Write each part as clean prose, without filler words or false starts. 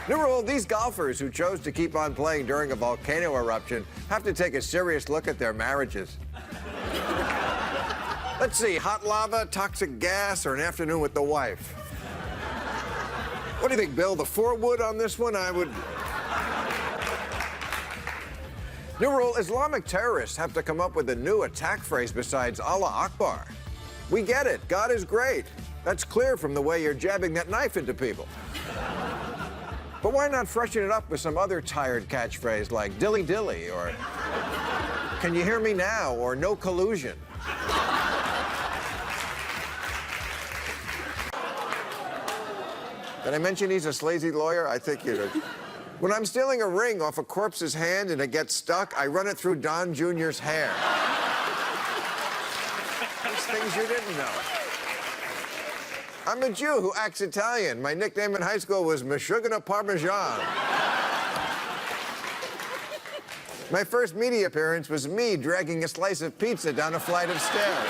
New rule, these golfers who chose to keep on playing during a volcano eruption have to take a serious look at their marriages. Let's see, hot lava, toxic gas, or an afternoon with the wife? What do you think, Bill? The 4-wood on this one? I would... New rule, Islamic terrorists have to come up with a new attack phrase besides Allah Akbar. We get it. God is great. That's clear from the way you're jabbing that knife into people. But why not freshen it up with some other tired catchphrase like dilly dilly or can you hear me now or no collusion? Did I mention he's a sleazy lawyer? I think you did. When I'm stealing a ring off a corpse's hand and it gets stuck, I run it through Don Jr.'s hair. These things you didn't know. I'm a Jew who acts Italian. My nickname in high school was Meshuggah Parmesan. My first media appearance was me dragging a slice of pizza down a flight of stairs.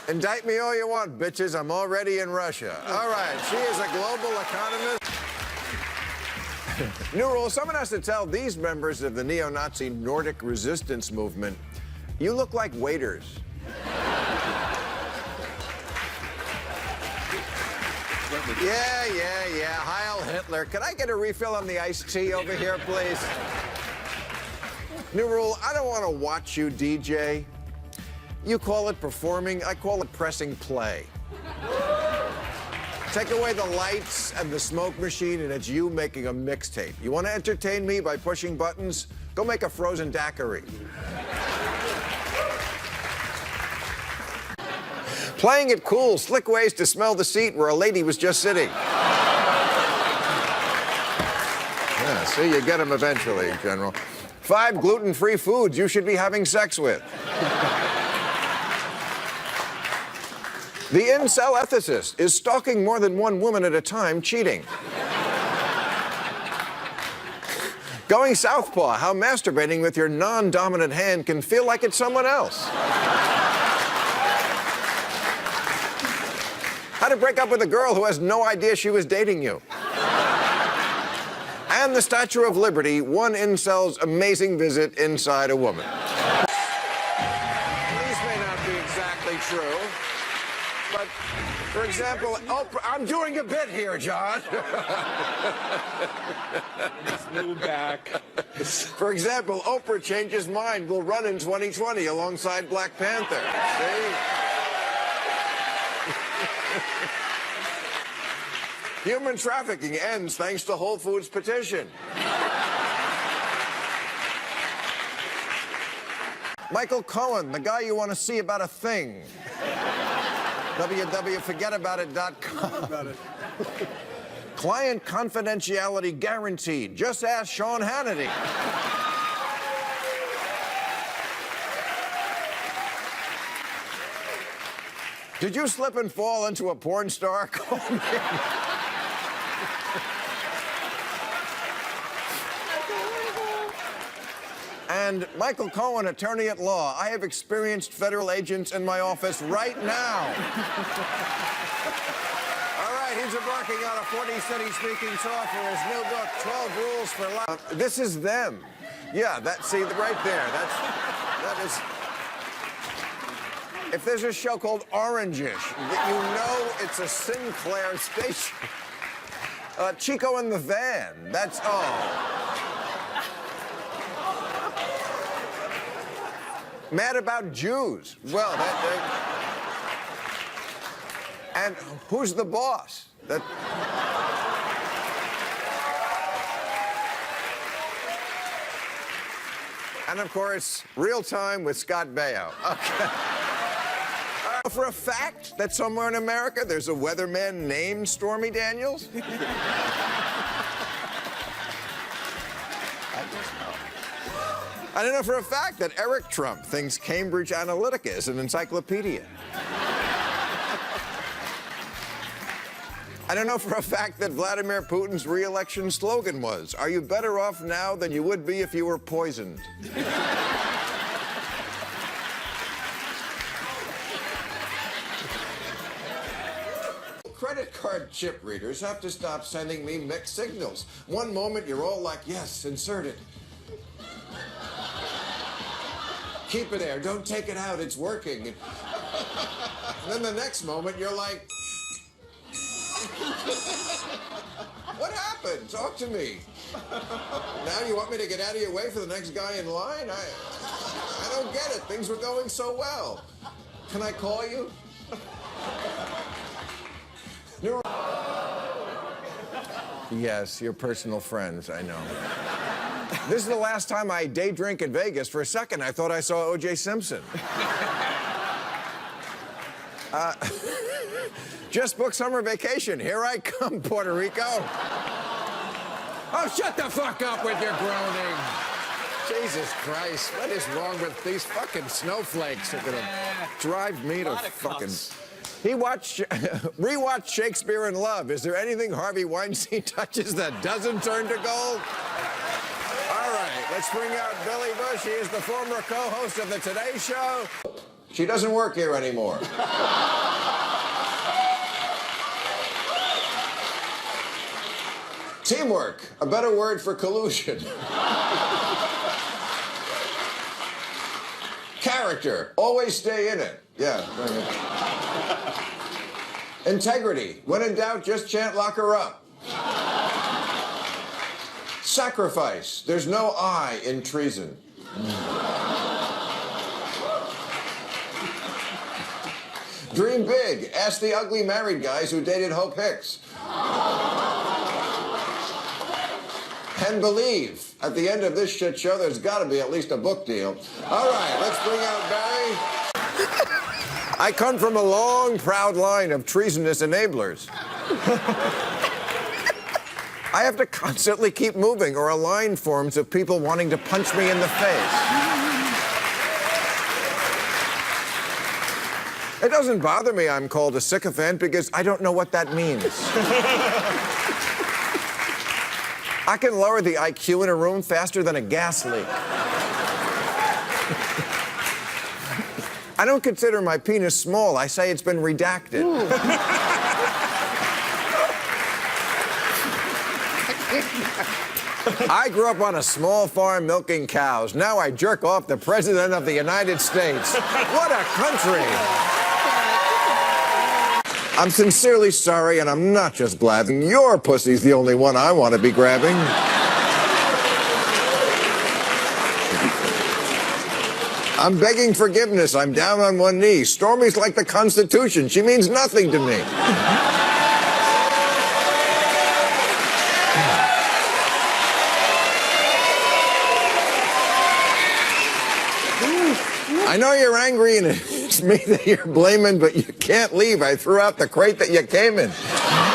Indict me all you want, bitches. I'm already in Russia. All right, she is a global economist. New rule, someone has to tell these members of the neo-Nazi Nordic resistance movement, you look like waiters. Yeah. Heil Hitler. Can I get a refill on the iced tea over here, please? New rule, I don't want to watch you DJ. You call it performing, I call it pressing play. Take away the lights and the smoke machine and it's you making a mixtape. You want to entertain me by pushing buttons? Go make a frozen daiquiri. Playing it cool, slick ways to smell the seat where a lady was just sitting. Yeah, see, you get them eventually, General. 5 gluten-free foods you should be having sex with. The incel ethicist is stalking more than one woman at a time, cheating. Going southpaw, how masturbating with your non-dominant hand can feel like it's someone else. How to break up with a girl who has no idea she was dating you. And the Statue of Liberty, one incel's amazing visit inside a woman. These may not be exactly true, but, for example, Oprah, I'm doing a bit here, John. Let's move back. For example, Oprah changes mind, will run in 2020 alongside Black Panther. See? Human trafficking ends thanks to Whole Foods petition. Michael Cohen, the guy you want to see about a thing. www.forgetaboutit.com. Client confidentiality guaranteed. Just ask Sean Hannity. Did you slip and fall into a porn star? Call me. And Michael Cohen, attorney at law, I have experienced federal agents in my office right now. All right, he's embarking on a 40-city speaking tour for his new book, 12 Rules for Life. This is them. Yeah, see, right there, that is... If there's a show called Orange-ish, you know it's a Sinclair station. Chico in the Van, that's, Mad About Jews. Well, and Who's the Boss? And, of course, Real Time with Scott Baio. Okay. For a fact that somewhere in America there's a weatherman named Stormy Daniels? I just know. I don't know for a fact that Eric Trump thinks Cambridge Analytica is an encyclopedia. I don't know for a fact that Vladimir Putin's re-election slogan was, "Are you better off now than you would be if you were poisoned?" credit card chip readers have to stop sending me mixed signals. One moment you're all like, yes, insert it. Keep it there, don't take it out, it's working. And then the next moment you're like, what happened? Talk to me. Now you want me to get out of your way for the next guy in line? I don't get it. Things were going so well. Can I call you? Yes, your personal friends, I know. This is the last time I day drink in Vegas. For a second, I thought I saw O.J. Simpson. Just booked summer vacation. Here I come, Puerto Rico. Oh, shut the fuck up with your groaning. Jesus Christ, what is wrong with these fucking snowflakes? Are gonna drive me to fucking... Rewatch Shakespeare in Love. Is there anything Harvey Weinstein touches that doesn't turn to gold? All right, let's bring out Billy Bush. He is the former co-host of the Today Show. She doesn't work here anymore. Teamwork, a better word for collusion. Character, always stay in it. Yeah. Integrity, when in doubt, just chant lock her up. Sacrifice, there's no I in treason. Dream big, ask the ugly married guys who dated Hope Hicks. And believe, at the end of this shit show, there's got to be at least a book deal. All right, let's bring out Barry. I come from a long, proud line of treasonous enablers. I have to constantly keep moving, or a line forms of people wanting to punch me in the face. It doesn't bother me I'm called a sycophant because I don't know what that means. I can lower the IQ in a room faster than a gas leak. I don't consider my penis small. I say it's been redacted. I grew up on a small farm milking cows. Now I jerk off the President of the United States. What a country! I'm sincerely sorry, and I'm not just blabbing. Your pussy's the only one I want to be grabbing. I'm begging forgiveness. I'm down on one knee. Stormy's like the Constitution. She means nothing to me. I know you're angry and it's me that you're blaming, but you can't leave. I threw out the crate that you came in.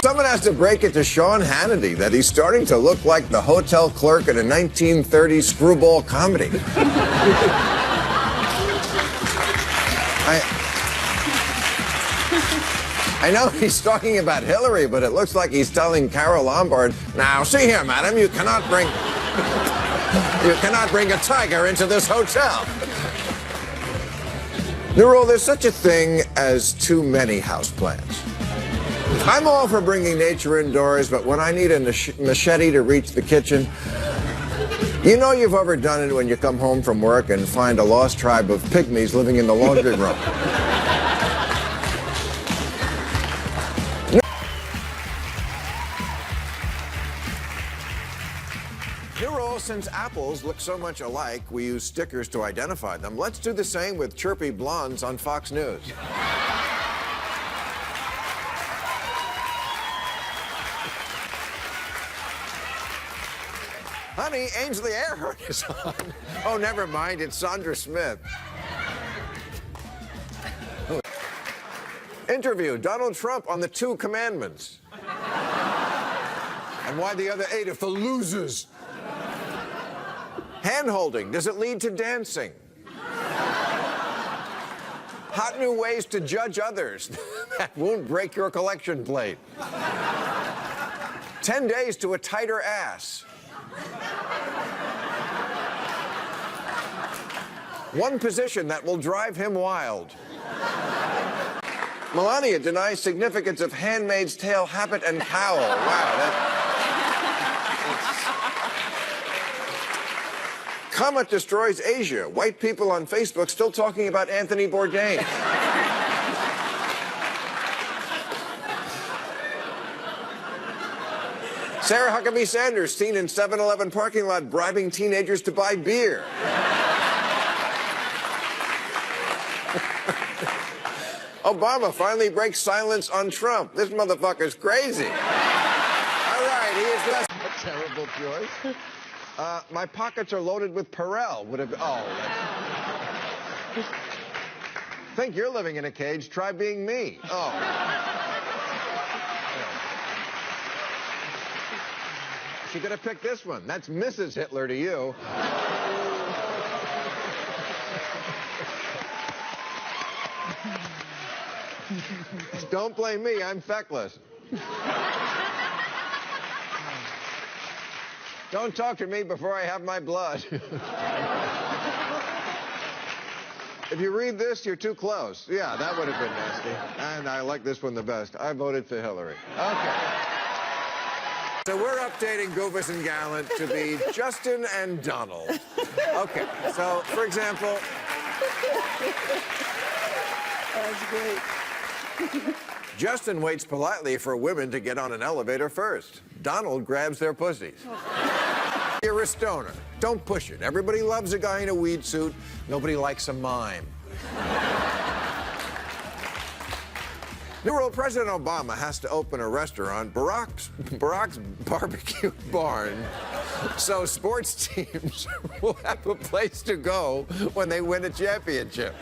Someone has to break it to Sean Hannity that he's starting to look like the hotel clerk in a 1930s screwball comedy. I know he's talking about Hillary, but it looks like he's telling Carol Lombard, now see here, madam, you cannot bring a tiger into this hotel. Newell, there's such a thing as too many houseplants. I'm all for bringing nature indoors, but when I need a machete to reach the kitchen, you know you've overdone it when you come home from work and find a lost tribe of pygmies living in the laundry room. Since apples look so much alike, we use stickers to identify them. Let's do the same with chirpy blondes on Fox News. Honey, Ainsley Earhart is on. Oh, never mind, it's Sandra Smith. Interview Donald Trump on the 2 commandments. And why the other 8 are for losers. Hand-holding, does it lead to dancing? Hot new ways to judge others that won't break your collection plate. 10 days to a tighter ass. One position that will drive him wild. Melania denies significance of Handmaid's Tale habit and cowl. Wow, Comet destroys Asia. White people on Facebook still talking about Anthony Bourdain. Sarah Huckabee Sanders seen in 7-Eleven parking lot bribing teenagers to buy beer. Obama finally breaks silence on Trump. This motherfucker's crazy. All right, he is less... A terrible choice. My pockets are loaded with Perel. Would have... Oh, that's... Think you're living in a cage? Try being me. Oh. She could have picked this one. That's Mrs. Hitler to you. Don't blame me, I'm feckless. Don't talk to me before I have my blood. If you read this, you're too close. Yeah, that would have been nasty. And I like this one the best. I voted for Hillary. Okay. So we're updating Goofus and Gallant to be Justin and Donald. Okay, so, for example... That's great. Justin waits politely for women to get on an elevator first. Donald grabs their pussies. You're a stoner. Don't push it. Everybody loves a guy in a weed suit. Nobody likes a mime. New rule, President Obama has to open a restaurant, Barack's Barbecue Barn, so sports teams will have a place to go when they win a championship.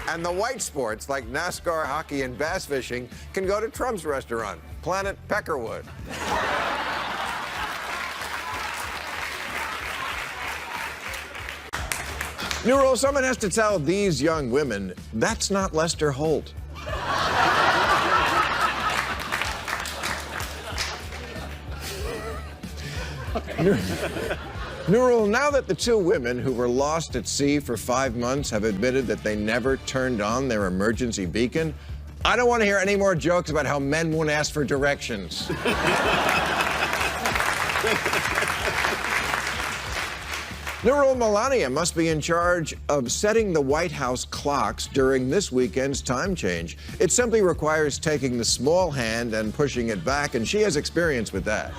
And the white sports, like NASCAR, hockey, and bass fishing, can go to Trump's restaurant, Planet Peckerwood. New rule, someone has to tell these young women, that's not Lester Holt. New rule, now that the two women who were lost at sea for 5 months have admitted that they never turned on their emergency beacon, I don't want to hear any more jokes about how men won't ask for directions. New rule, Melania must be in charge of setting the White House clocks during this weekend's time change. It simply requires taking the small hand and pushing it back, and she has experience with that.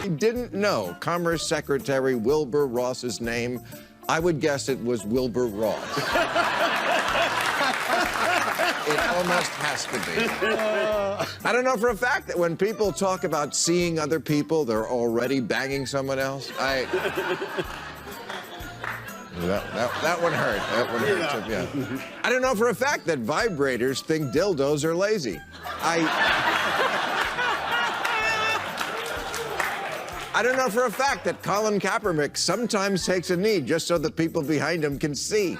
I didn't know Commerce Secretary Wilbur Ross's name. I would guess it was Wilbur Ross. It almost has to be. I don't know for a fact that when people talk about seeing other people, they're already banging someone else. That one hurt. That one hurt. Yeah. I don't know for a fact that vibrators think dildos are lazy. I don't know for a fact that Colin Kaepernick sometimes takes a knee just so the people behind him can see.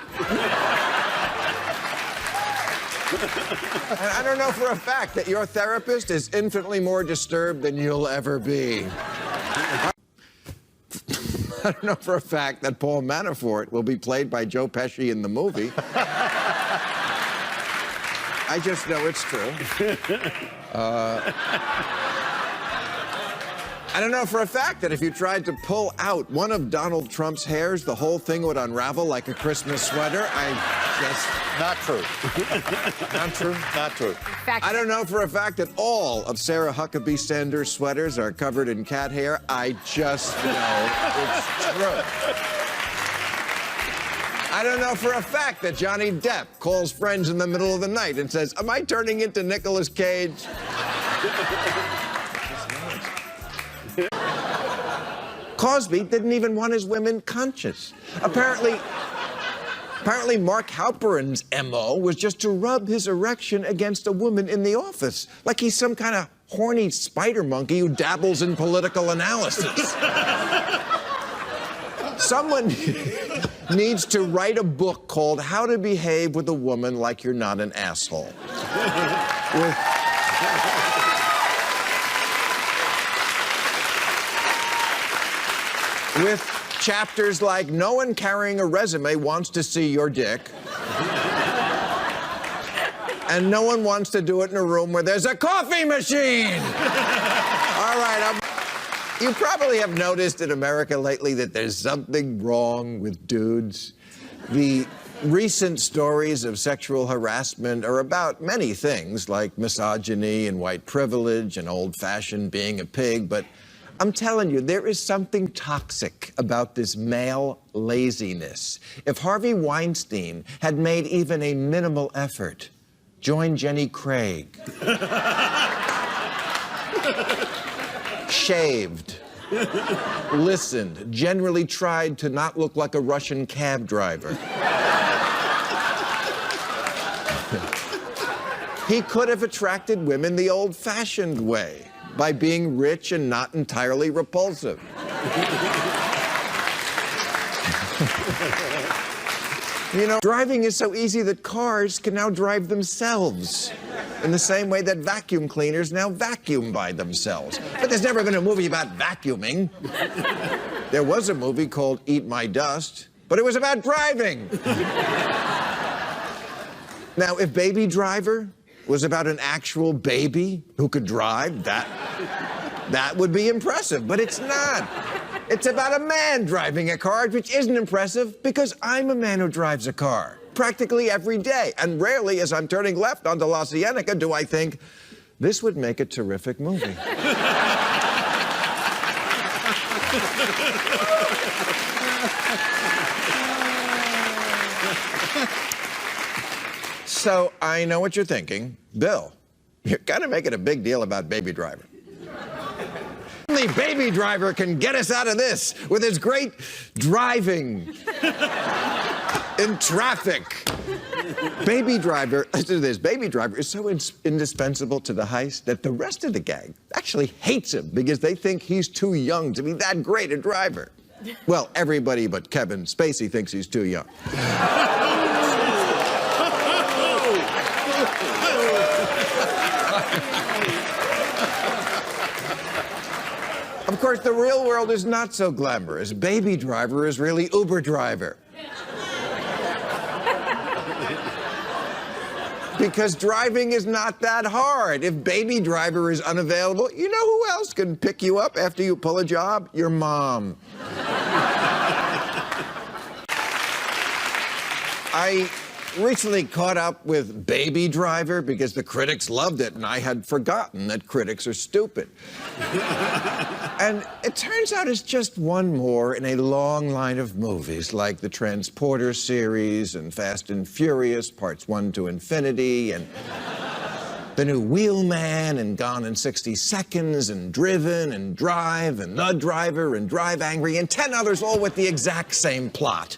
And I don't know for a fact that your therapist is infinitely more disturbed than you'll ever be. I don't know for a fact that Paul Manafort will be played by Joe Pesci in the movie. I just know it's true. I don't know for a fact that if you tried to pull out one of Donald Trump's hairs, the whole thing would unravel like a Christmas sweater. Not true. Not true? Not true. I don't know for a fact that all of Sarah Huckabee Sanders' sweaters are covered in cat hair. I just know it's true. I don't know for a fact that Johnny Depp calls friends in the middle of the night and says, am I turning into Nicolas Cage? Cosby didn't even want his women conscious. Apparently Mark Halperin's M.O. was just to rub his erection against a woman in the office, like he's some kind of horny spider monkey who dabbles in political analysis. Someone needs to write a book called How to Behave with a Woman Like You're Not an Asshole. With chapters like no one carrying a resume wants to see your dick. And no one wants to do it in a room where there's a coffee machine. All right, you probably have noticed in America lately that there's something wrong with dudes. The recent stories of sexual harassment are about many things, like misogyny and white privilege and old-fashioned being a pig, but I'm telling you, there is something toxic about this male laziness. If Harvey Weinstein had made even a minimal effort, join Jenny Craig. Shaved. Listened. Generally tried to not look like a Russian cab driver. He could have attracted women the old-fashioned way, by being rich and not entirely repulsive. You know, driving is so easy that cars can now drive themselves, in the same way that vacuum cleaners now vacuum by themselves. But there's never been a movie about vacuuming. There was a movie called Eat My Dust, but it was about driving. Now, if Baby Driver was about an actual baby who could drive, that would be impressive, but it's not. It's about a man driving a car, which isn't impressive because I'm a man who drives a car practically every day. And rarely, as I'm turning left onto La Cienega, do I think, this would make a terrific movie. So I know what you're thinking. Bill, you're kind of making a big deal about Baby Driver. Only Baby Driver can get us out of this with his great driving in traffic. Baby Driver, listen to this, Baby Driver is so indispensable to the heist that the rest of the gang actually hates him because they think he's too young to be that great a driver. Well, everybody but Kevin Spacey thinks he's too young. Of course, the real world is not so glamorous. Baby Driver is really Uber Driver. Because driving is not that hard. If Baby Driver is unavailable, you know who else can pick you up after you pull a job? Your mom. I recently caught up with Baby Driver because the critics loved it, and I had forgotten that critics are stupid. And it turns out it's just one more in a long line of movies like the Transporter series and Fast and Furious, parts 1 to infinity, and the new Wheelman and Gone in 60 Seconds and Driven and Drive and The Driver and Drive Angry and 10 others, all with the exact same plot.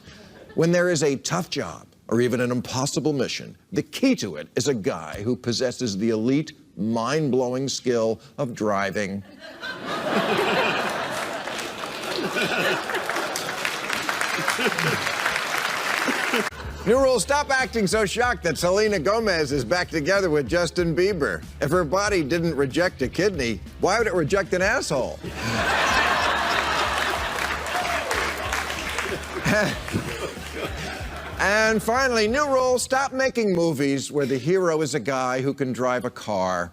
When there is a tough job or even an impossible mission, the key to it is a guy who possesses the elite, mind-blowing skill of driving. New rule, stop acting so shocked that Selena Gomez is back together with Justin Bieber. If her body didn't reject a kidney, why would it reject an asshole? And finally, new rule, stop making movies where the hero is a guy who can drive a car.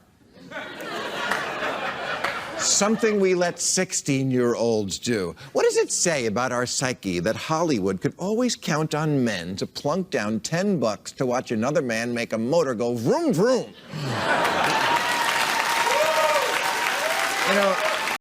Something we let 16-year-olds do. What does it say about our psyche that Hollywood could always count on men to plunk down $10 to watch another man make a motor go vroom, vroom? You know,